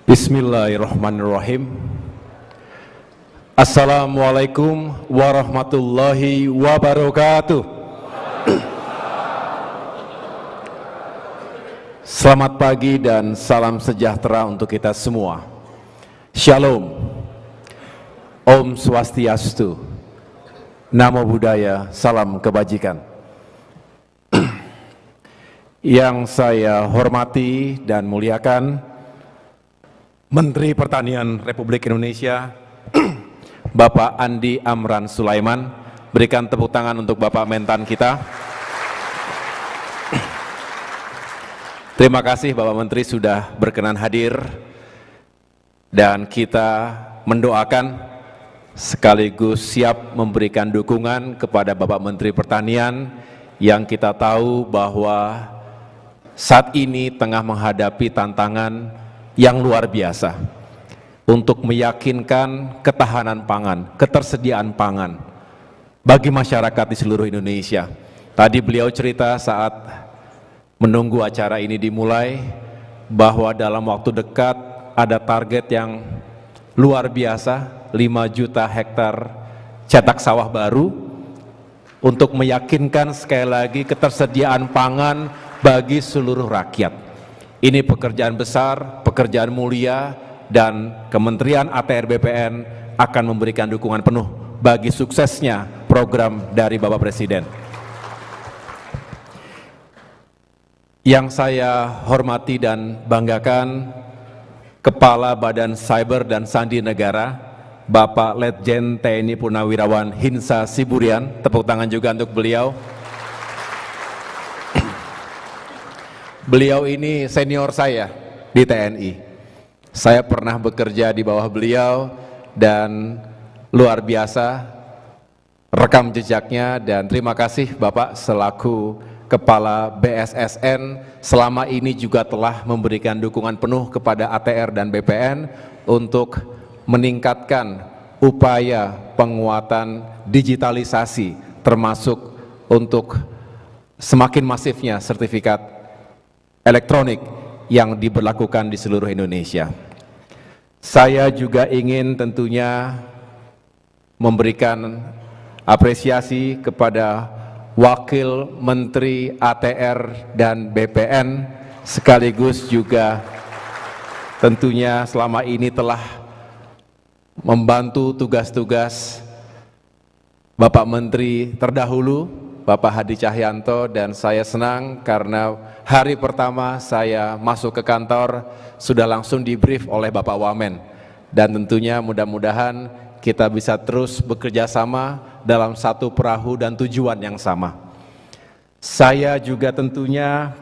Bismillahirrahmanirrahim. Assalamualaikum warahmatullahi wabarakatuh. Selamat pagi dan salam sejahtera untuk kita semua. Shalom. Om Swastiastu. Namo Buddhaya, salam kebajikan. Yang saya hormati dan muliakan Menteri Pertanian Republik Indonesia, Bapak Andi Amran Sulaiman. Berikan tepuk tangan untuk Bapak Mentan kita. Terima kasih Bapak Menteri sudah berkenan hadir, dan kita mendoakan sekaligus siap memberikan dukungan kepada Bapak Menteri Pertanian yang kita tahu bahwa saat ini tengah menghadapi tantangan yang luar biasa untuk meyakinkan ketahanan pangan, ketersediaan pangan bagi masyarakat di seluruh Indonesia. Tadi beliau cerita saat menunggu acara ini dimulai bahwa dalam waktu dekat ada target yang luar biasa, 5 juta hektar cetak sawah baru untuk meyakinkan sekali lagi ketersediaan pangan bagi seluruh rakyat. Ini pekerjaan besar, pekerjaan mulia, dan Kementerian ATR BPN akan memberikan dukungan penuh bagi suksesnya program dari Bapak Presiden. Yang saya hormati dan banggakan, Kepala Badan Cyber dan Sandi Negara, Bapak Letjen TNI Purnawirawan Hinsa Siburian. Tepuk tangan juga untuk beliau. Beliau ini senior saya di TNI. Saya pernah bekerja di bawah beliau dan luar biasa rekam jejaknya, dan terima kasih Bapak selaku Kepala BSSN selama ini juga telah memberikan dukungan penuh kepada ATR dan BPN untuk meningkatkan upaya penguatan digitalisasi, termasuk untuk semakin masifnya sertifikat elektronik yang diberlakukan di seluruh Indonesia. Saya juga ingin tentunya memberikan apresiasi kepada Wakil Menteri ATR dan BPN, sekaligus juga tentunya selama ini telah membantu tugas-tugas Bapak Menteri terdahulu, Bapak Hadi Cahyanto, dan saya senang karena hari pertama saya masuk ke kantor sudah langsung di-brief oleh Bapak Wamen, dan tentunya mudah-mudahan kita bisa terus bekerja sama dalam satu perahu dan tujuan yang sama. Saya juga tentunya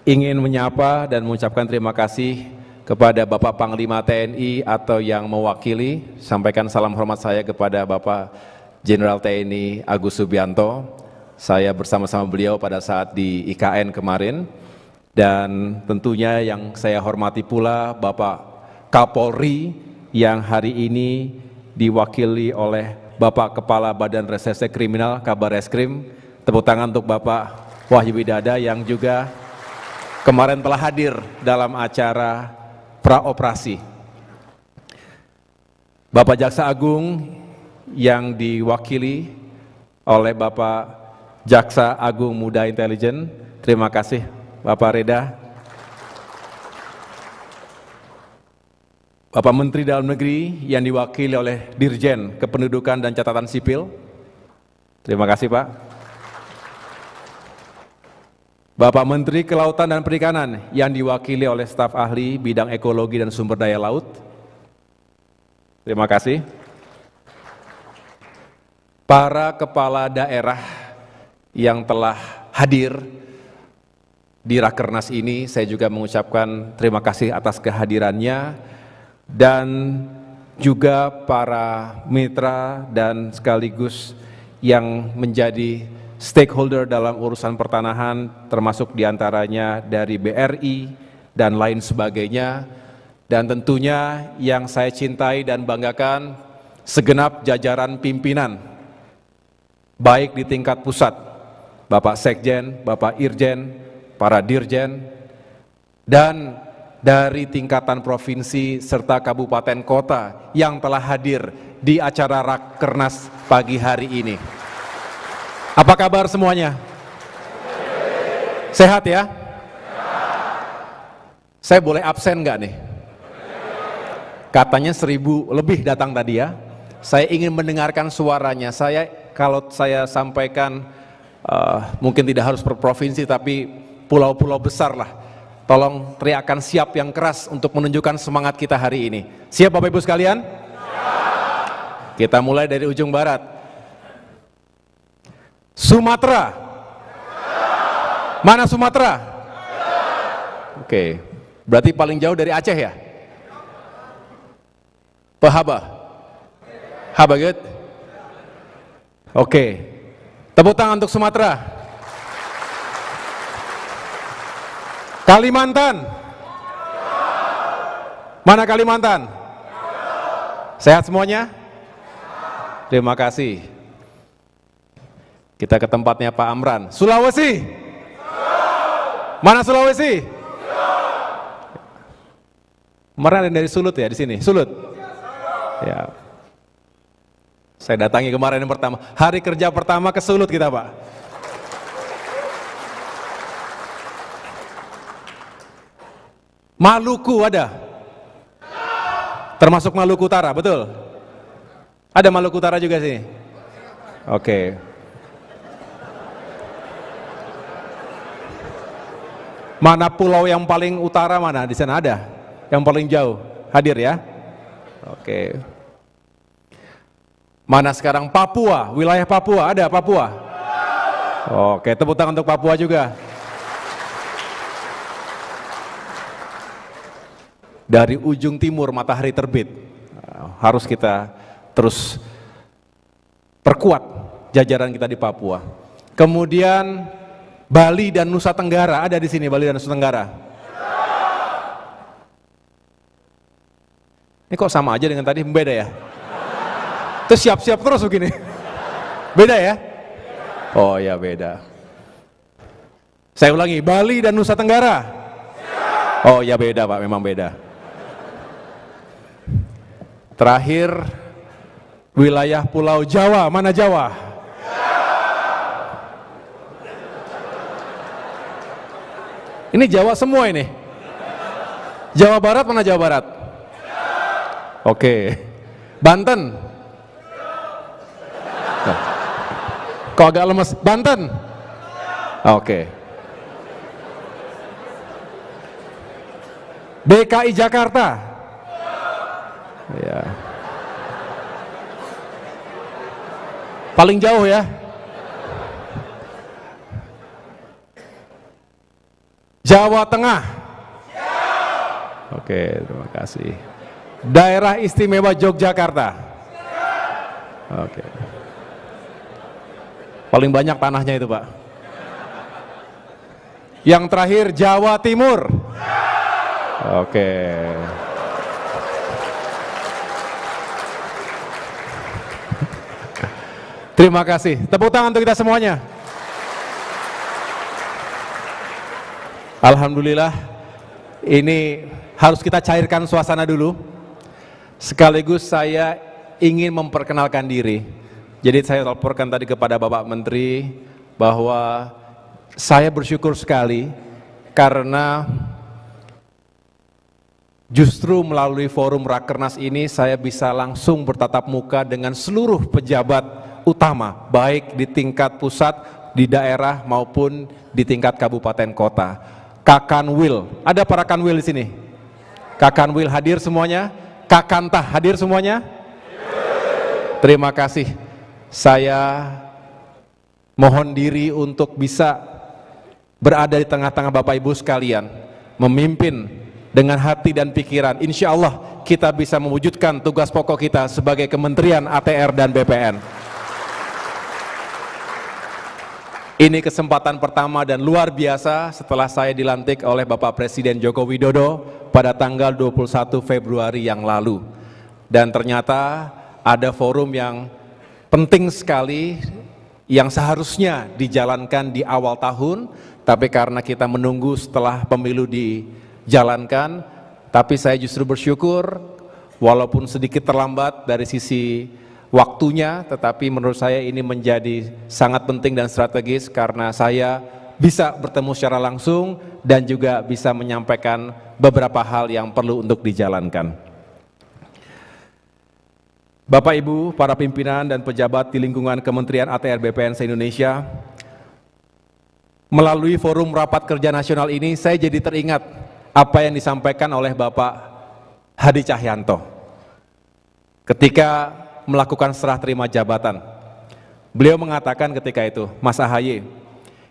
ingin menyapa dan mengucapkan terima kasih kepada Bapak Panglima TNI atau yang mewakili. Sampaikan salam hormat saya kepada Bapak Jenderal TNI Agus Subianto. Saya bersama-sama beliau pada saat di IKN kemarin, dan tentunya yang saya hormati pula Bapak Kapolri yang hari ini diwakili oleh Bapak Kepala Badan Reserse Kriminal Kabar Reskrim. Tepuk tangan untuk Bapak Wahyu Widada yang juga kemarin telah hadir dalam acara praoperasi. Bapak Jaksa Agung yang diwakili oleh Bapak Jaksa Agung Muda Intelijen, terima kasih Bapak Reda. Bapak Menteri Dalam Negeri yang diwakili oleh Dirjen Kependudukan dan Catatan Sipil, terima kasih Pak. Bapak Menteri Kelautan dan Perikanan yang diwakili oleh staf ahli bidang ekologi dan sumber daya laut, terima kasih. Para kepala daerah yang telah hadir di Rakernas ini, saya juga mengucapkan terima kasih atas kehadirannya, dan juga para mitra dan sekaligus yang menjadi stakeholder dalam urusan pertanahan, termasuk diantaranya dari BRI dan lain sebagainya. Dan tentunya yang saya cintai dan banggakan, segenap jajaran pimpinan, baik di tingkat pusat, Bapak Sekjen, Bapak Irjen, para Dirjen, dan dari tingkatan provinsi serta kabupaten kota yang telah hadir di acara Rakernas pagi hari ini. Apa kabar semuanya? Sehat ya? Saya boleh absen nggak nih? Katanya 1000 lebih datang tadi ya. Saya ingin mendengarkan suaranya. Kalau saya sampaikan mungkin tidak harus per provinsi, tapi pulau-pulau besar lah. Tolong teriakan siap yang keras untuk menunjukkan semangat kita hari ini. Siap Bapak Ibu sekalian? Siap. Kita mulai dari ujung barat. Sumatera. Mana Sumatera? Oke, berarti paling jauh dari Aceh ya? Pahaba. Habaget. Oke. Tepuk tangan untuk Sumatera. Kalimantan. Mana Kalimantan? Sehat semuanya? Terima kasih. Kita ke tempatnya Pak Amran. Sulawesi. Mana Sulawesi? Kemarin ada yang dari Sulut ya di sini. Sulut. Ya. Saya datangi kemarin yang pertama. Hari kerja pertama ke Sulut kita, Pak. Maluku ada? Termasuk Maluku Utara, betul? Ada Maluku Utara juga sih? Oke. Mana pulau yang paling utara mana? Di sana ada? Yang paling jauh? Hadir ya? Oke. Mana sekarang? Papua, wilayah Papua, ada Papua? Oke, tepuk tangan untuk Papua juga. Dari ujung timur matahari terbit, harus kita terus perkuat jajaran kita di Papua. Kemudian Bali dan Nusa Tenggara, ada di sini Bali dan Nusa Tenggara. Ini kok sama aja dengan tadi, beda ya? Terus siap-siap terus begini. Beda ya? Oh ya beda. Saya ulangi, Bali dan Nusa Tenggara. Oh ya beda Pak, memang beda. Terakhir, wilayah Pulau Jawa, mana Jawa? Ini Jawa semua ini. Jawa Barat, mana Jawa Barat? Oke. Banten? Kok agak lemes? Banten? Oke. DKI Jakarta? Ya. Paling jauh ya. Jawa Tengah. Oke, terima kasih. Daerah Istimewa Yogyakarta. Oke. Paling banyak tanahnya itu, Pak. Yang terakhir Jawa Timur. Oke. Terima kasih. Tepuk tangan untuk kita semuanya. Alhamdulillah, ini harus kita cairkan suasana dulu. Sekaligus saya ingin memperkenalkan diri. Jadi saya laporkan tadi kepada Bapak Menteri bahwa saya bersyukur sekali karena justru melalui forum Rakernas ini saya bisa langsung bertatap muka dengan seluruh pejabat utama, baik di tingkat pusat, di daerah maupun di tingkat kabupaten kota. Kakanwil, ada para Kanwil di sini? Kakanwil hadir semuanya? Kakantah hadir semuanya? Terima kasih. Saya mohon diri untuk bisa berada di tengah-tengah Bapak Ibu sekalian, memimpin dengan hati dan pikiran. Insya Allah kita bisa mewujudkan tugas pokok kita sebagai Kementerian ATR dan BPN. Ini kesempatan pertama dan luar biasa setelah saya dilantik oleh Bapak Presiden Joko Widodo pada tanggal 21 Februari yang lalu. Dan ternyata ada forum yang penting sekali yang seharusnya dijalankan di awal tahun, tapi karena kita menunggu setelah pemilu dijalankan, Tapi saya justru bersyukur, walaupun sedikit terlambat dari sisi waktunya, tetapi menurut saya ini menjadi sangat penting dan strategis karena saya bisa bertemu secara langsung dan juga bisa menyampaikan beberapa hal yang perlu untuk dijalankan. Bapak Ibu, para pimpinan dan pejabat di lingkungan Kementerian ATR BPN se-Indonesia, melalui forum rapat kerja nasional ini saya jadi teringat apa yang disampaikan oleh Bapak Hadi Cahyanto ketika melakukan serah terima jabatan. Beliau mengatakan ketika itu, Mas AHY,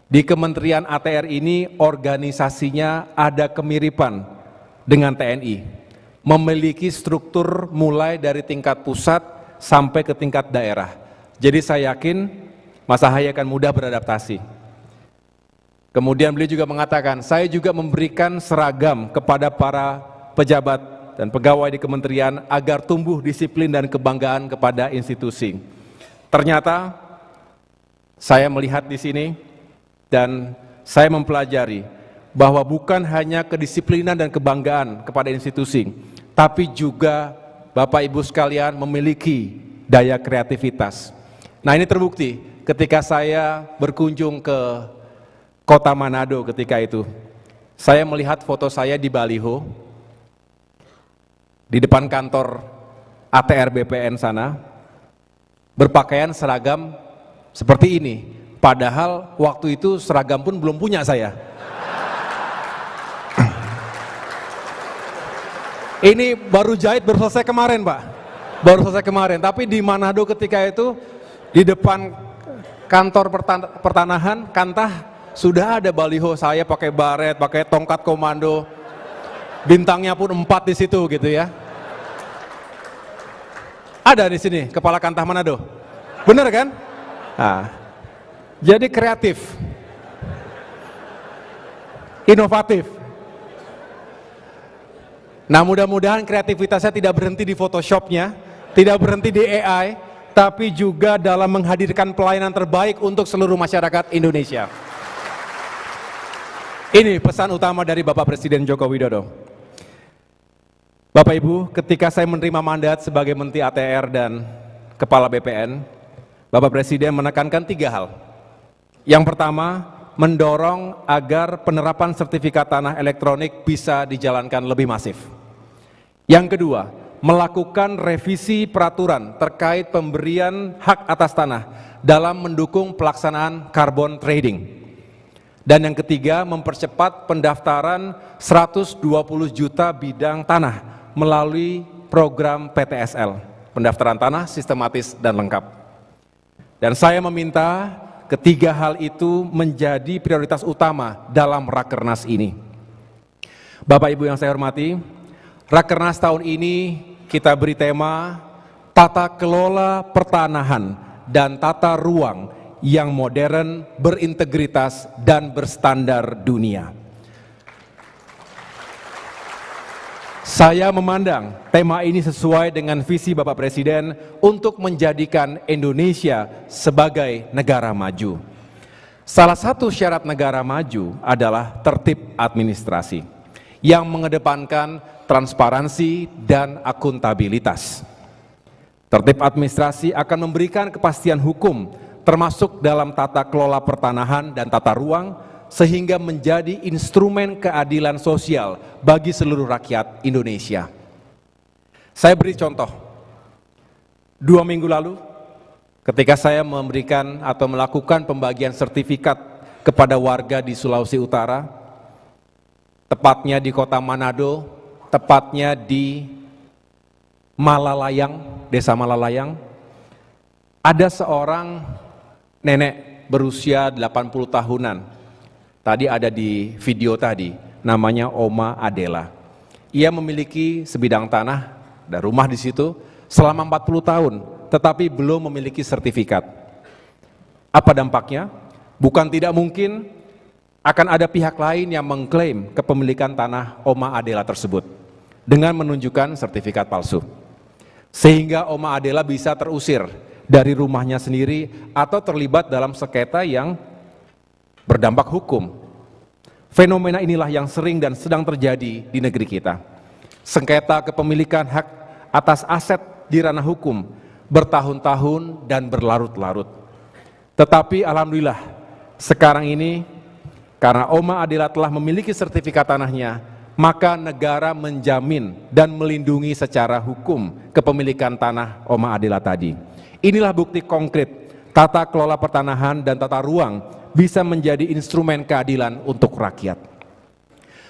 di Kementerian ATR ini organisasinya ada kemiripan dengan TNI, memiliki struktur mulai dari tingkat pusat sampai ke tingkat daerah. Jadi saya yakin Mas AHY akan mudah beradaptasi. Kemudian beliau juga mengatakan, saya juga memberikan seragam kepada para pejabat dan pegawai di kementerian agar tumbuh disiplin dan kebanggaan kepada institusi. Ternyata saya melihat di sini dan saya mempelajari bahwa bukan hanya kedisiplinan dan kebanggaan kepada institusi, tapi juga Bapak Ibu sekalian memiliki daya kreativitas. Nah, ini terbukti ketika saya berkunjung ke Kota Manado ketika itu. Saya melihat foto saya di baliho di depan kantor ATR BPN sana, berpakaian seragam seperti ini. Padahal waktu itu seragam pun belum punya saya. Ini baru jahit, baru selesai kemarin Pak. Baru selesai kemarin, tapi di Manado ketika itu, di depan kantor pertanahan, Kantah, sudah ada baliho saya pakai baret, pakai tongkat komando. Bintangnya pun 4 di situ gitu ya. Ada di sini kepala Kantah Manado. Benar kan? Nah, jadi kreatif. Inovatif. Nah, mudah-mudahan kreativitasnya tidak berhenti di Photoshop-nya, tidak berhenti di AI, tapi juga dalam menghadirkan pelayanan terbaik untuk seluruh masyarakat Indonesia. Ini pesan utama dari Bapak Presiden Joko Widodo. Bapak Ibu, ketika saya menerima mandat sebagai Menteri ATR dan Kepala BPN, Bapak Presiden menekankan 3 hal. Yang pertama, mendorong agar penerapan sertifikat tanah elektronik bisa dijalankan lebih masif. Yang kedua, melakukan revisi peraturan terkait pemberian hak atas tanah dalam mendukung pelaksanaan carbon trading. Dan yang ketiga, mempercepat pendaftaran 120 juta bidang tanah melalui program PTSL, pendaftaran tanah sistematis dan lengkap. Dan saya meminta ketiga hal itu menjadi prioritas utama dalam Rakernas ini. Bapak Ibu yang saya hormati, Rakernas tahun ini kita beri tema Tata Kelola Pertanahan dan Tata Ruang yang modern, berintegritas, dan berstandar dunia. Saya memandang tema ini sesuai dengan visi Bapak Presiden untuk menjadikan Indonesia sebagai negara maju. Salah satu syarat negara maju adalah tertib administrasi yang mengedepankan transparansi dan akuntabilitas. Tertib administrasi akan memberikan kepastian hukum termasuk dalam tata kelola pertanahan dan tata ruang, sehingga menjadi instrumen keadilan sosial bagi seluruh rakyat Indonesia. Saya beri contoh, 2 minggu lalu ketika saya memberikan atau melakukan pembagian sertifikat kepada warga di Sulawesi Utara, tepatnya di Kota Manado, tepatnya di Malalayang, Desa Malalayang, ada seorang nenek berusia 80 tahunan. Tadi ada di video tadi, namanya Oma Adela. Ia memiliki sebidang tanah dan rumah di situ selama 40 tahun, tetapi belum memiliki sertifikat. Apa dampaknya? Bukan tidak mungkin akan ada pihak lain yang mengklaim kepemilikan tanah Oma Adela tersebut dengan menunjukkan sertifikat palsu. Sehingga Oma Adela bisa terusir dari rumahnya sendiri atau terlibat dalam sengketa yang berdampak hukum. Fenomena inilah yang sering dan sedang terjadi di negeri kita. Sengketa kepemilikan hak atas aset di ranah hukum bertahun-tahun dan berlarut-larut. Tetapi alhamdulillah, sekarang ini karena Oma Adela telah memiliki sertifikat tanahnya, maka negara menjamin dan melindungi secara hukum kepemilikan tanah Oma Adela tadi. Inilah bukti konkret tata kelola pertanahan dan tata ruang bisa menjadi instrumen keadilan untuk rakyat.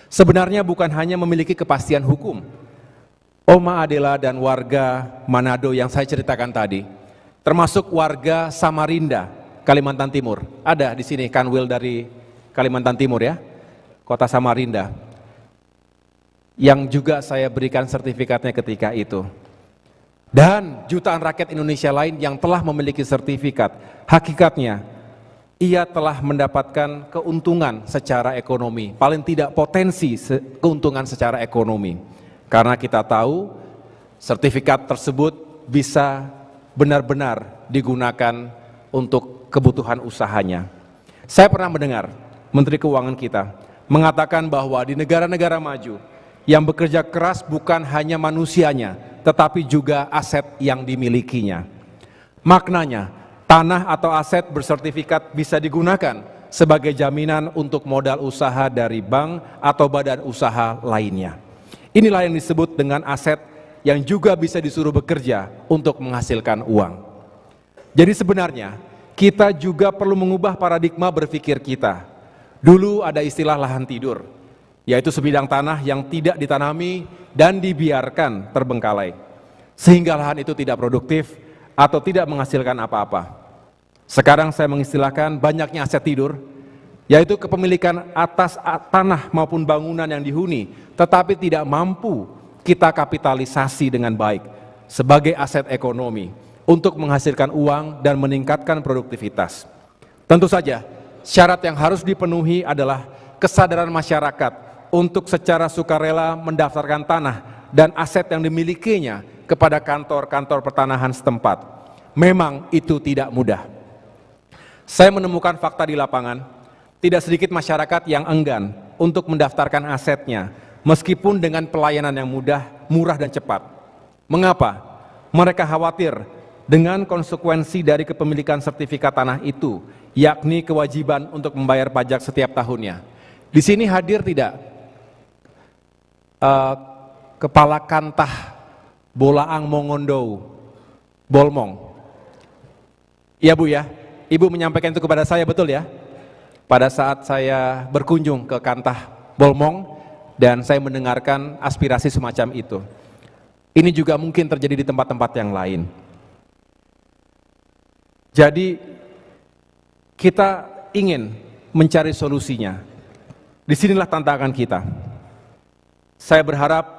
Sebenarnya bukan hanya memiliki kepastian hukum, Oma Adela dan warga Manado yang saya ceritakan tadi, termasuk warga Samarinda, Kalimantan Timur. Ada di sini Kanwil dari Kalimantan Timur ya, kota Samarinda, yang juga saya berikan sertifikatnya ketika itu. Dan jutaan rakyat Indonesia lain yang telah memiliki sertifikat, hakikatnya ia telah mendapatkan keuntungan secara ekonomi, paling tidak potensi keuntungan secara ekonomi. Karena kita tahu sertifikat tersebut bisa benar-benar digunakan untuk kebutuhan usahanya. Saya pernah mendengar Menteri Keuangan kita mengatakan bahwa di negara-negara maju yang bekerja keras bukan hanya manusianya, tetapi juga aset yang dimilikinya. Maknanya, tanah atau aset bersertifikat bisa digunakan sebagai jaminan untuk modal usaha dari bank atau badan usaha lainnya. Inilah yang disebut dengan aset yang juga bisa disuruh bekerja untuk menghasilkan uang. Jadi sebenarnya kita juga perlu mengubah paradigma berpikir kita. Dulu ada istilah lahan tidur, yaitu sebidang tanah yang tidak ditanami dan dibiarkan terbengkalai, sehingga lahan itu tidak produktif atau tidak menghasilkan apa-apa. Sekarang saya mengistilahkan banyaknya aset tidur, yaitu kepemilikan atas tanah maupun bangunan yang dihuni, tetapi tidak mampu kita kapitalisasi dengan baik sebagai aset ekonomi untuk menghasilkan uang dan meningkatkan produktivitas. Tentu saja, syarat yang harus dipenuhi adalah kesadaran masyarakat untuk secara sukarela mendaftarkan tanah dan aset yang dimilikinya kepada kantor-kantor pertanahan setempat. Memang itu tidak mudah. Saya menemukan fakta di lapangan, tidak sedikit masyarakat yang enggan untuk mendaftarkan asetnya, meskipun dengan pelayanan yang mudah, murah dan cepat. Mengapa? Mereka khawatir dengan konsekuensi dari kepemilikan sertifikat tanah itu, yakni kewajiban untuk membayar pajak setiap tahunnya. Di sini hadir tidak Kepala Kantah Bolaang Mongondo Bolmong? Iya Bu ya, Ibu menyampaikan itu kepada saya, betul ya? Pada saat saya berkunjung ke Kantah Bolmong dan saya mendengarkan aspirasi semacam itu. Ini juga mungkin terjadi di tempat-tempat yang lain. Jadi kita ingin mencari solusinya. Disinilah tantangan kita. Saya berharap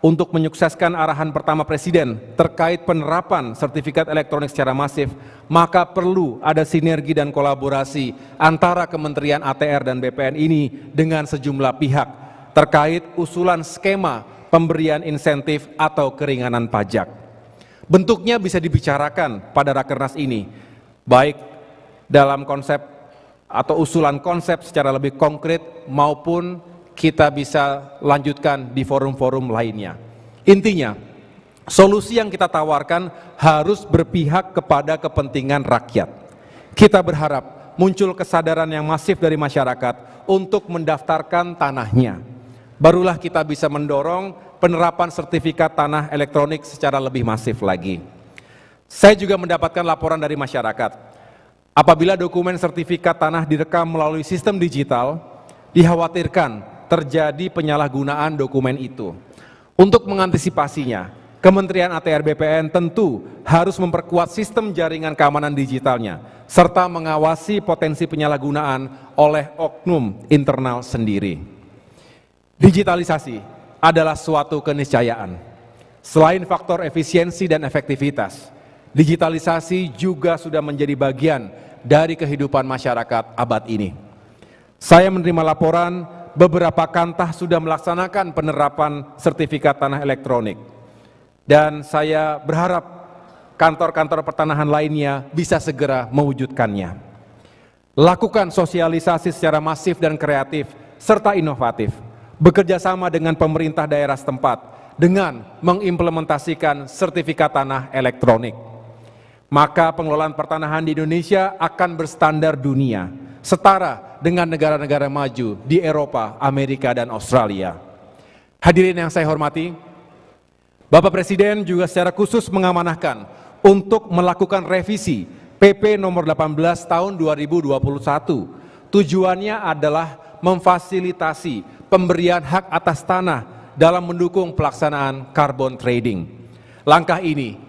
untuk menyukseskan arahan pertama Presiden terkait penerapan sertifikat elektronik secara masif, maka perlu ada sinergi dan kolaborasi antara Kementerian ATR dan BPN ini dengan sejumlah pihak terkait usulan skema pemberian insentif atau keringanan pajak. Bentuknya bisa dibicarakan pada Rakernas ini, baik dalam konsep atau usulan konsep secara lebih konkret maupun kita bisa lanjutkan di forum-forum lainnya. Intinya, solusi yang kita tawarkan harus berpihak kepada kepentingan rakyat. Kita berharap muncul kesadaran yang masif dari masyarakat untuk mendaftarkan tanahnya. Barulah kita bisa mendorong penerapan sertifikat tanah elektronik secara lebih masif lagi. Saya juga mendapatkan laporan dari masyarakat. Apabila dokumen sertifikat tanah direkam melalui sistem digital, dikhawatirkan terjadi penyalahgunaan dokumen itu. Untuk mengantisipasinya, Kementerian ATR BPN tentu harus memperkuat sistem jaringan keamanan digitalnya, serta mengawasi potensi penyalahgunaan oleh oknum internal sendiri. Digitalisasi adalah suatu keniscayaan. Selain faktor efisiensi dan efektivitas, digitalisasi juga sudah menjadi bagian dari kehidupan masyarakat abad ini. Saya menerima laporan beberapa kantah sudah melaksanakan penerapan sertifikat tanah elektronik. Dan saya berharap kantor-kantor pertanahan lainnya bisa segera mewujudkannya. Lakukan sosialisasi secara masif dan kreatif, serta inovatif. Bekerja sama dengan pemerintah daerah setempat, dengan mengimplementasikan sertifikat tanah elektronik. Maka pengelolaan pertanahan di Indonesia akan berstandar dunia, setara dengan negara-negara maju di Eropa, Amerika, dan Australia. Hadirin yang saya hormati, Bapak Presiden juga secara khusus mengamanahkan untuk melakukan revisi PP nomor 18 tahun 2021. Tujuannya adalah memfasilitasi pemberian hak atas tanah dalam mendukung pelaksanaan carbon trading. Langkah ini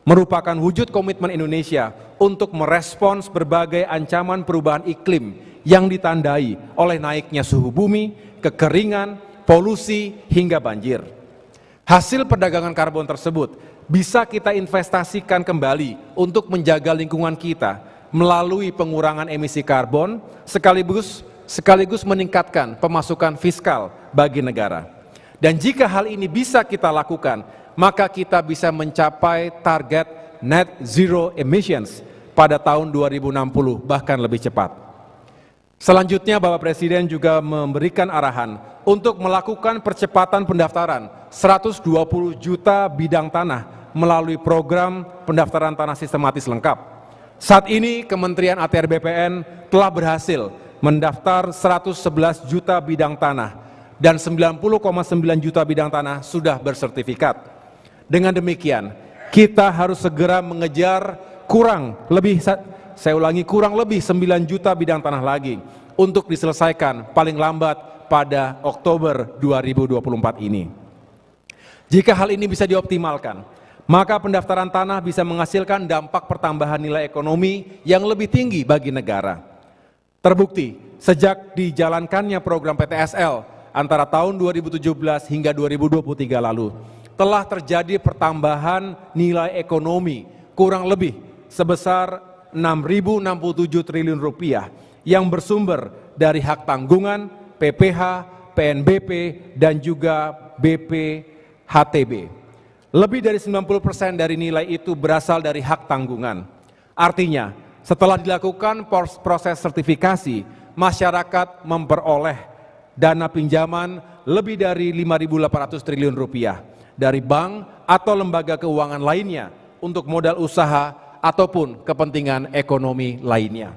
merupakan wujud komitmen Indonesia untuk merespons berbagai ancaman perubahan iklim yang ditandai oleh naiknya suhu bumi, kekeringan, polusi, hingga banjir. Hasil perdagangan karbon tersebut bisa kita investasikan kembali untuk menjaga lingkungan kita melalui pengurangan emisi karbon sekaligus meningkatkan pemasukan fiskal bagi negara. Dan jika hal ini bisa kita lakukan, maka kita bisa mencapai target net zero emissions pada tahun 2060 bahkan lebih cepat. Selanjutnya Bapak Presiden juga memberikan arahan untuk melakukan percepatan pendaftaran 120 juta bidang tanah melalui program pendaftaran tanah sistematis lengkap. Saat ini Kementerian ATR BPN telah berhasil mendaftar 111 juta bidang tanah dan 90,9 juta bidang tanah sudah bersertifikat. Dengan demikian, kita harus segera mengejar kurang lebih 9 juta bidang tanah lagi untuk diselesaikan paling lambat pada Oktober 2024 ini. Jika hal ini bisa dioptimalkan, maka pendaftaran tanah bisa menghasilkan dampak pertambahan nilai ekonomi yang lebih tinggi bagi negara. Terbukti, sejak dijalankannya program PTSL antara tahun 2017 hingga 2023 lalu, telah terjadi pertambahan nilai ekonomi kurang lebih sebesar 6.067 triliun rupiah yang bersumber dari hak tanggungan, PPH, PNBP, dan juga BPHTB. Lebih dari 90% dari nilai itu berasal dari hak tanggungan. Artinya, setelah dilakukan proses sertifikasi, masyarakat memperoleh dana pinjaman lebih dari 5.800 triliun rupiah dari bank atau lembaga keuangan lainnya untuk modal usaha ataupun kepentingan ekonomi lainnya.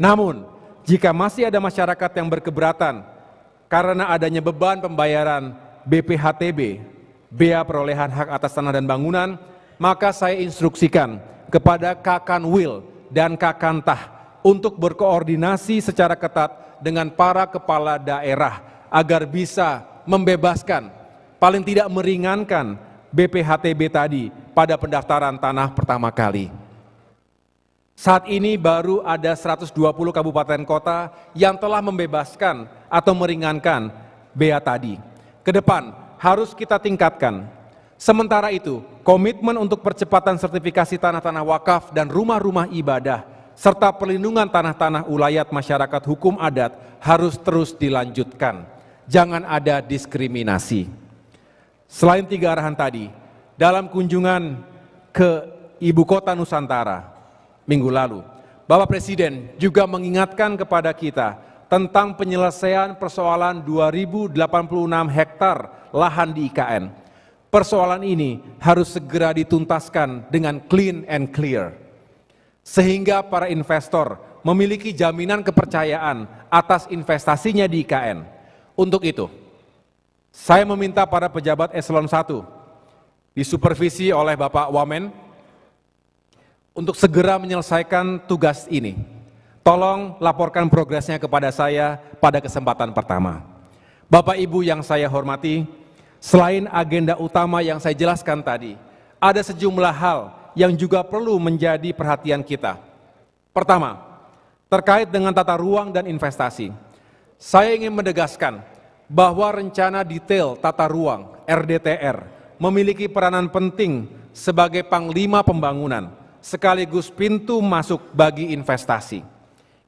Namun, jika masih ada masyarakat yang berkeberatan karena adanya beban pembayaran BPHTB, bea perolehan hak atas tanah dan bangunan, maka saya instruksikan kepada Kakanwil dan Kakantah untuk berkoordinasi secara ketat dengan para kepala daerah agar bisa membebaskan, paling tidak meringankan BPHTB tadi pada pendaftaran tanah pertama kali. Saat ini baru ada 120 kabupaten kota yang telah membebaskan atau meringankan bea tadi. Ke depan harus kita tingkatkan. Sementara itu, komitmen untuk percepatan sertifikasi tanah-tanah wakaf dan rumah-rumah ibadah serta perlindungan tanah-tanah ulayat masyarakat hukum adat harus terus dilanjutkan. Jangan ada diskriminasi. Selain 3 arahan tadi, dalam kunjungan ke Ibu Kota Nusantara minggu lalu, Bapak Presiden juga mengingatkan kepada kita tentang penyelesaian persoalan 2086 hektar lahan di IKN. Persoalan ini harus segera dituntaskan dengan clean and clear, sehingga para investor memiliki jaminan kepercayaan atas investasinya di IKN. Untuk itu, saya meminta para pejabat eselon 1 disupervisi oleh Bapak Wamen untuk segera menyelesaikan tugas ini. Tolong laporkan progresnya kepada saya pada kesempatan pertama. Bapak Ibu yang saya hormati, selain agenda utama yang saya jelaskan tadi, ada sejumlah hal yang juga perlu menjadi perhatian kita. Pertama, terkait dengan tata ruang dan investasi. Saya ingin menegaskan bahwa rencana detail tata ruang RDTR memiliki peranan penting sebagai panglima pembangunan sekaligus pintu masuk bagi investasi.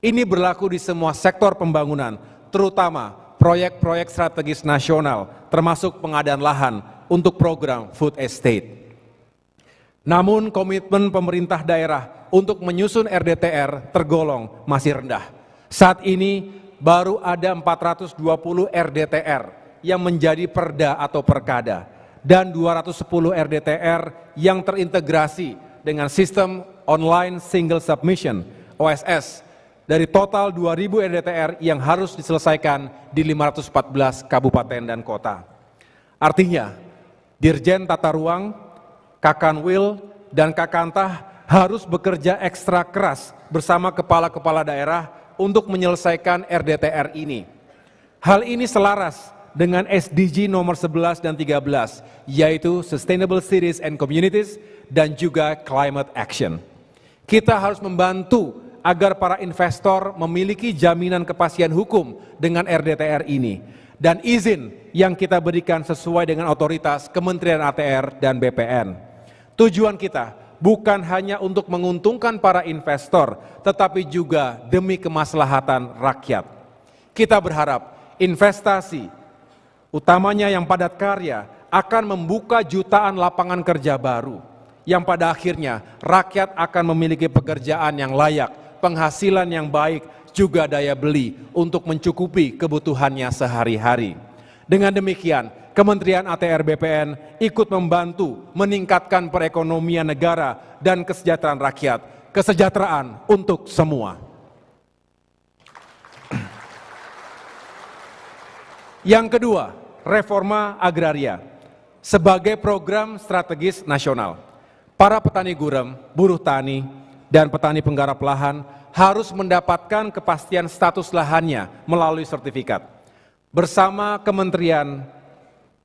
Ini berlaku di semua sektor pembangunan, terutama proyek-proyek strategis nasional, termasuk pengadaan lahan untuk program food estate. Namun komitmen pemerintah daerah untuk menyusun RDTR tergolong masih rendah. Saat ini baru ada 420 RDTR yang menjadi perda atau perkada, dan 210 RDTR yang terintegrasi dengan sistem Online Single Submission OSS dari total 2.000 RDTR yang harus diselesaikan di 514 kabupaten dan kota. Artinya, Dirjen Tata Ruang, Kakanwil, dan Kakantah harus bekerja ekstra keras bersama kepala-kepala daerah untuk menyelesaikan RDTR ini. Hal ini selaras dengan SDG nomor 11 dan 13, yaitu Sustainable Cities and Communities dan juga Climate Action. Kita harus membantu agar para investor memiliki jaminan kepastian hukum dengan RDTR ini, dan izin yang kita berikan sesuai dengan otoritas Kementerian ATR dan BPN. Tujuan kita bukan hanya untuk menguntungkan para investor, tetapi juga demi kemaslahatan rakyat. Kita berharap investasi, utamanya yang padat karya, akan membuka jutaan lapangan kerja baru, yang pada akhirnya rakyat akan memiliki pekerjaan yang layak, penghasilan yang baik, juga daya beli untuk mencukupi kebutuhannya sehari-hari. Dengan demikian, Kementerian ATR BPN ikut membantu meningkatkan perekonomian negara dan kesejahteraan rakyat, kesejahteraan untuk semua. Yang kedua, reforma agraria sebagai program strategis nasional. Para petani gurem, buruh tani, dan petani penggarap lahan harus mendapatkan kepastian status lahannya melalui sertifikat. Bersama Kementerian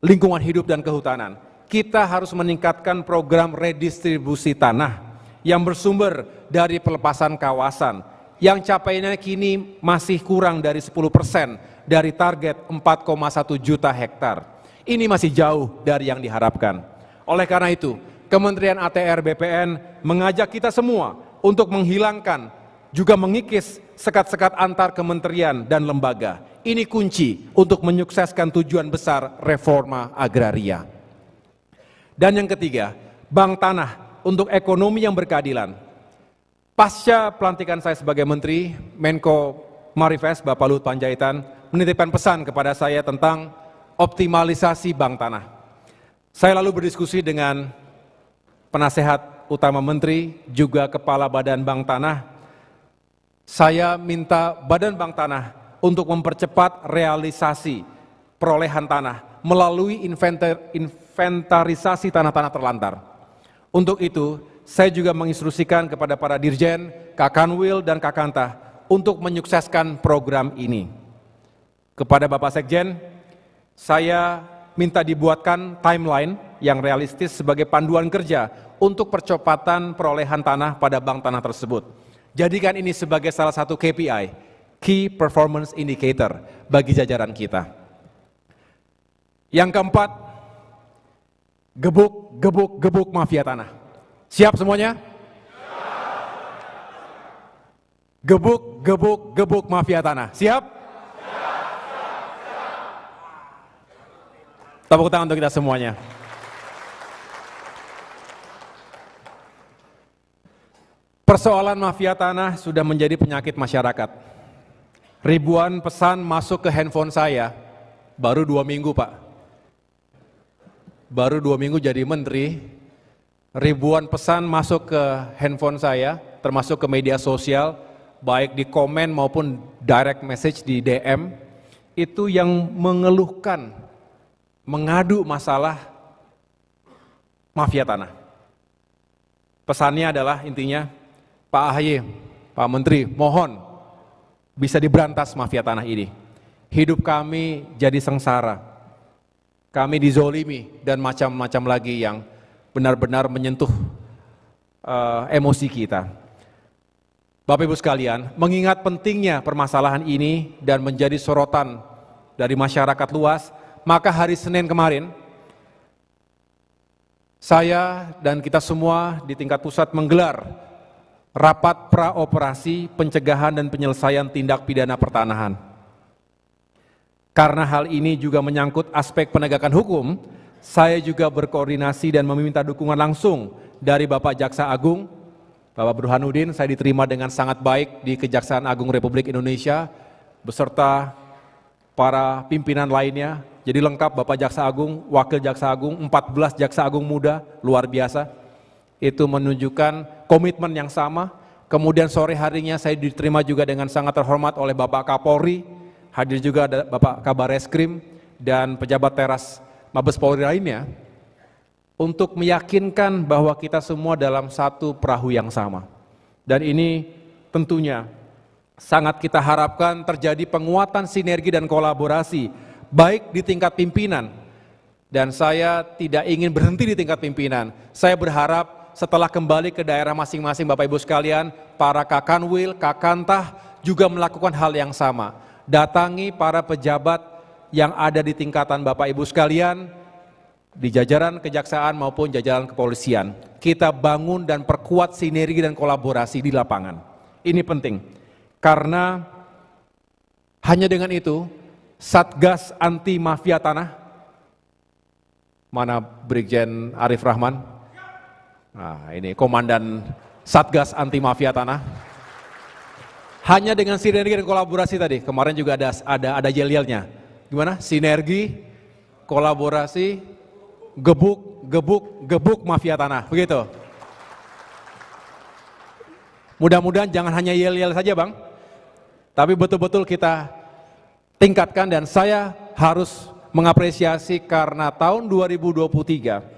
Lingkungan Hidup dan Kehutanan, kita harus meningkatkan program redistribusi tanah yang bersumber dari pelepasan kawasan yang capaiannya kini masih kurang dari 10% dari target 4,1 juta hektar. Ini masih jauh dari yang diharapkan. Oleh karena itu, Kementerian ATR BPN mengajak kita semua untuk menghilangkan, juga mengikis sekat-sekat antar kementerian dan lembaga. Ini kunci untuk menyukseskan tujuan besar reforma agraria. Dan yang ketiga, bank tanah untuk ekonomi yang berkeadilan. Pasca pelantikan saya sebagai Menteri, Menko Marifest, Bapak Luhut Panjaitan, menitipkan pesan kepada saya tentang optimalisasi bank tanah. Saya lalu berdiskusi dengan penasehat utama Menteri, juga Kepala Badan Bank Tanah. Saya minta Badan Bank Tanah untuk mempercepat realisasi perolehan tanah melalui inventarisasi tanah-tanah terlantar. Untuk itu, saya juga menginstruksikan kepada para Dirjen, Kakanwil, dan Kakantah untuk menyukseskan program ini. Kepada Bapak Sekjen, saya minta dibuatkan timeline yang realistis sebagai panduan kerja untuk percepatan perolehan tanah pada bank tanah tersebut. Jadikan ini sebagai salah satu KPI, Key Performance Indicator, bagi jajaran kita. Yang keempat, gebuk mafia tanah. Siap semuanya? Gebuk mafia tanah. Siap? Tepuk tangan untuk kita semuanya. Persoalan mafia tanah sudah menjadi penyakit masyarakat. Ribuan pesan masuk ke handphone saya, baru 2 minggu Pak. Baru 2 minggu jadi menteri, ribuan pesan masuk ke handphone saya, termasuk ke media sosial, baik di komen maupun direct message di DM, itu yang mengeluhkan, mengadu masalah mafia tanah. Pesannya adalah intinya, Pak AHY, Pak Menteri, mohon bisa diberantas mafia tanah ini. Hidup kami jadi sengsara, kami dizolimi dan macam-macam lagi yang benar-benar menyentuh emosi kita. Bapak Ibu sekalian, mengingat pentingnya permasalahan ini dan menjadi sorotan dari masyarakat luas, maka hari Senin kemarin, saya dan kita semua di tingkat pusat menggelar rapat praoperasi pencegahan dan penyelesaian tindak pidana pertanahan. Karena hal ini juga menyangkut aspek penegakan hukum, saya juga berkoordinasi dan meminta dukungan langsung dari Bapak Jaksa Agung, Bapak Burhanuddin. Saya diterima dengan sangat baik di Kejaksaan Agung Republik Indonesia, beserta para pimpinan lainnya, Jadi lengkap Bapak Jaksa Agung, Wakil Jaksa Agung, 14 Jaksa Agung muda, luar biasa. Itu menunjukkan komitmen yang sama. Kemudian sore harinya saya diterima juga dengan sangat terhormat oleh Bapak Kapolri, hadir juga ada Bapak Kabar Eskrim dan pejabat teras Mabes Polri lainnya, untuk meyakinkan bahwa kita semua dalam satu perahu yang sama. Dan ini tentunya sangat kita harapkan terjadi penguatan sinergi dan kolaborasi, baik di tingkat pimpinan, dan saya tidak ingin berhenti di tingkat pimpinan. Saya berharap setelah kembali ke daerah masing-masing Bapak Ibu sekalian, para Kakanwil, Kakantah juga melakukan hal yang sama. Datangi para pejabat yang ada di tingkatan Bapak Ibu sekalian, di jajaran kejaksaan maupun jajaran kepolisian. Kita bangun dan perkuat sinergi dan kolaborasi di lapangan. Ini penting, karena hanya dengan itu, Satgas Anti Mafia Tanah, mana Brigjen Arif Rahman? Nah, ini Komandan Satgas Anti Mafia Tanah. Hanya dengan sinergi dan kolaborasi tadi, kemarin juga ada yel-yelnya. Gimana? Sinergi, kolaborasi, gebuk mafia tanah, begitu. Mudah-mudahan jangan hanya yel-yel saja Bang, tapi betul-betul kita tingkatkan. Dan saya harus mengapresiasi karena tahun 2023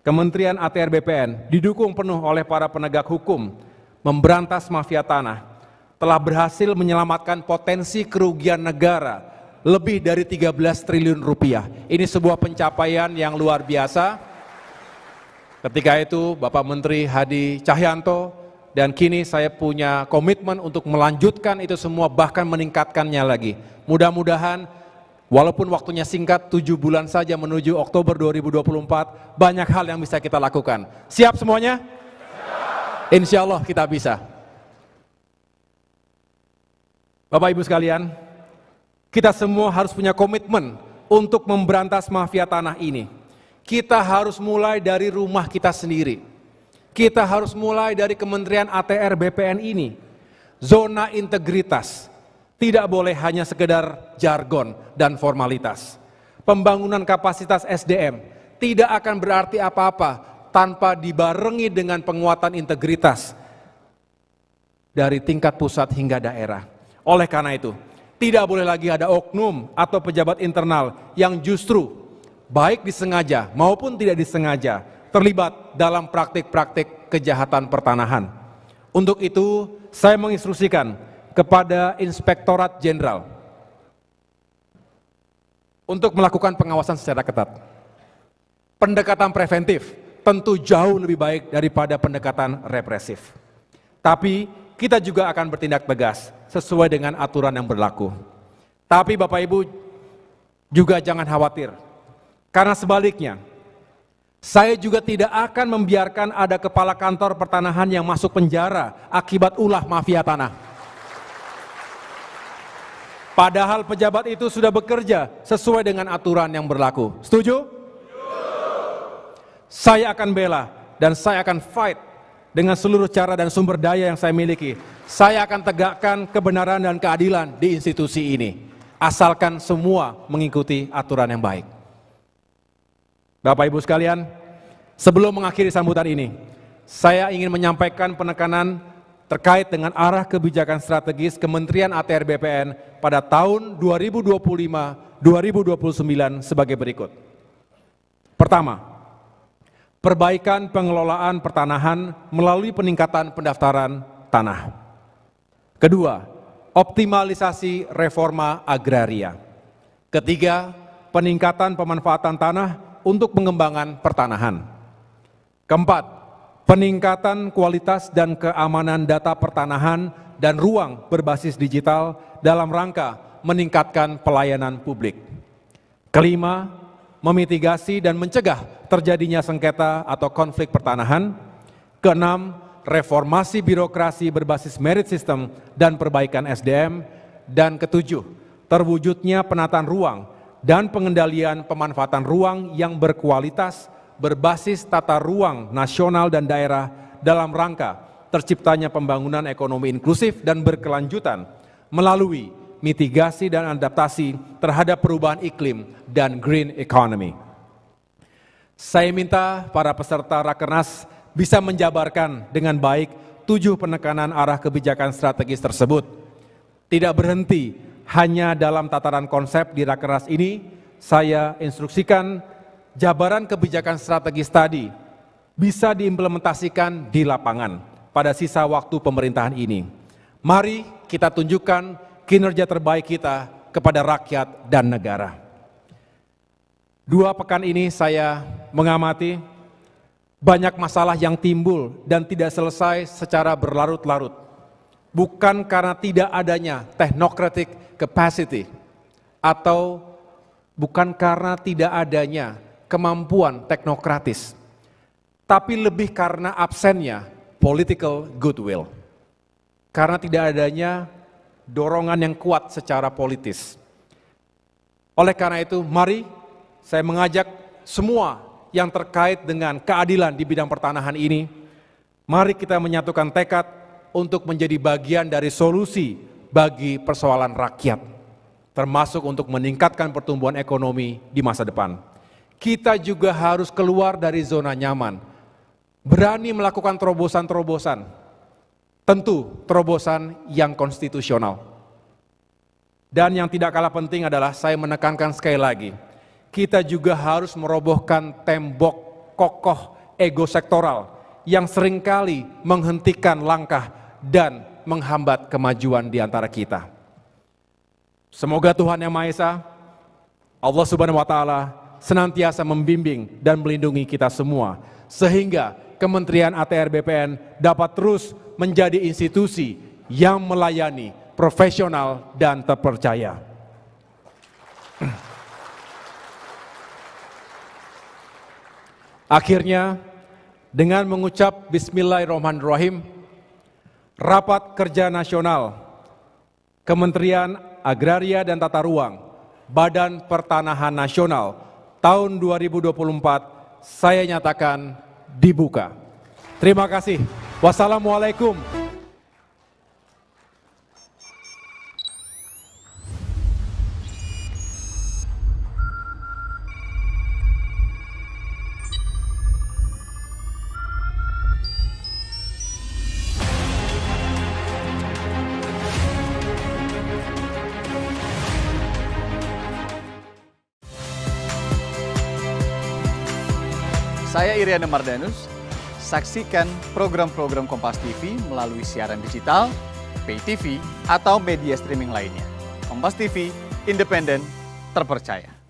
Kementerian ATR BPN didukung penuh oleh para penegak hukum memberantas mafia tanah telah berhasil menyelamatkan potensi kerugian negara lebih dari 13 triliun rupiah. Ini sebuah pencapaian yang luar biasa. Ketika itu Bapak Menteri Hadi Cahyanto, dan kini saya punya komitmen untuk melanjutkan itu semua, bahkan meningkatkannya lagi. Mudah-mudahan walaupun waktunya singkat, 7 bulan saja menuju Oktober 2024, banyak hal yang bisa kita lakukan. Siap semuanya? Siap. Insya Allah kita bisa. Bapak Ibu sekalian, kita semua harus punya komitmen untuk memberantas mafia tanah ini. Kita harus mulai dari rumah kita sendiri. Kita harus mulai dari Kementerian ATR BPN ini. Zona integritas tidak boleh hanya sekedar jargon dan formalitas. Pembangunan kapasitas SDM tidak akan berarti apa-apa tanpa dibarengi dengan penguatan integritas dari tingkat pusat hingga daerah. Oleh karena itu, tidak boleh lagi ada oknum atau pejabat internal yang justru baik disengaja maupun tidak disengaja terlibat dalam praktik-praktik kejahatan pertanahan. Untuk itu, saya menginstruksikan kepada Inspektorat Jenderal untuk melakukan pengawasan secara ketat. Pendekatan preventif tentu jauh lebih baik daripada pendekatan represif. Tapi kita juga akan bertindak tegas sesuai dengan aturan yang berlaku. Tapi Bapak Ibu juga jangan khawatir, karena sebaliknya, saya juga tidak akan membiarkan ada kepala kantor pertanahan yang masuk penjara akibat ulah mafia tanah. Padahal pejabat itu sudah bekerja sesuai dengan aturan yang berlaku. Setuju? Saya akan bela dan saya akan fight dengan seluruh cara dan sumber daya yang saya miliki. Saya akan tegakkan kebenaran dan keadilan di institusi ini, asalkan semua mengikuti aturan yang baik. Bapak Ibu sekalian, sebelum mengakhiri sambutan ini, saya ingin menyampaikan penekanan terkait dengan arah kebijakan strategis Kementerian ATR BPN pada tahun 2025-2029 sebagai berikut. Pertama, perbaikan pengelolaan pertanahan melalui peningkatan pendaftaran tanah. Kedua, optimalisasi reforma agraria. Ketiga, peningkatan pemanfaatan tanah untuk pengembangan pertanahan. Keempat, peningkatan kualitas dan keamanan data pertanahan dan ruang berbasis digital dalam rangka meningkatkan pelayanan publik. Kelima, memitigasi dan mencegah terjadinya sengketa atau konflik pertanahan. Keenam, reformasi birokrasi berbasis merit system dan perbaikan SDM. Dan ketujuh, terwujudnya penataan ruang dan pengendalian pemanfaatan ruang yang berkualitas berbasis tata ruang nasional dan daerah dalam rangka terciptanya pembangunan ekonomi inklusif dan berkelanjutan melalui mitigasi dan adaptasi terhadap perubahan iklim, dan green economy. Saya minta para peserta Rakernas bisa menjabarkan dengan baik 7 penekanan arah kebijakan strategis tersebut. Tidak berhenti hanya dalam tataran konsep di Rakernas ini, saya instruksikan jabaran kebijakan strategis tadi bisa diimplementasikan di lapangan pada sisa waktu pemerintahan ini. Mari kita tunjukkan kinerja terbaik kita kepada rakyat dan negara. 2 pekan ini saya mengamati banyak masalah yang timbul dan tidak selesai secara berlarut-larut. Bukan karena tidak adanya technocratic capacity atau bukan karena tidak adanya kemampuan teknokratis, tapi lebih karena absennya political goodwill. Karena tidak adanya dorongan yang kuat secara politis. Oleh karena itu, mari saya mengajak semua yang terkait dengan keadilan di bidang pertanahan ini, mari kita menyatukan tekad untuk menjadi bagian dari solusi bagi persoalan rakyat, termasuk untuk meningkatkan pertumbuhan ekonomi di masa depan. Kita juga harus keluar dari zona nyaman, berani melakukan terobosan-terobosan, tentu terobosan yang konstitusional. Dan yang tidak kalah penting adalah saya menekankan sekali lagi, kita juga harus merobohkan tembok kokoh ego sektoral yang seringkali menghentikan langkah dan menghambat kemajuan di antara kita. Semoga Tuhan Yang Maha Esa, Allah Subhanahu wa Ta'ala, senantiasa membimbing dan melindungi kita semua, sehingga Kementerian ATR BPN dapat terus menjadi institusi yang melayani, profesional, dan terpercaya. Akhirnya, dengan mengucap Bismillahirrahmanirrahim, Rapat Kerja Nasional Kementerian Agraria dan Tata Ruang Badan Pertanahan Nasional tahun 2024 saya nyatakan dibuka. Terima kasih. Wassalamualaikum. Saya Iriana Mardanus. Saksikan program-program Kompas TV melalui siaran digital, pay TV, atau media streaming lainnya. Kompas TV, independen, terpercaya.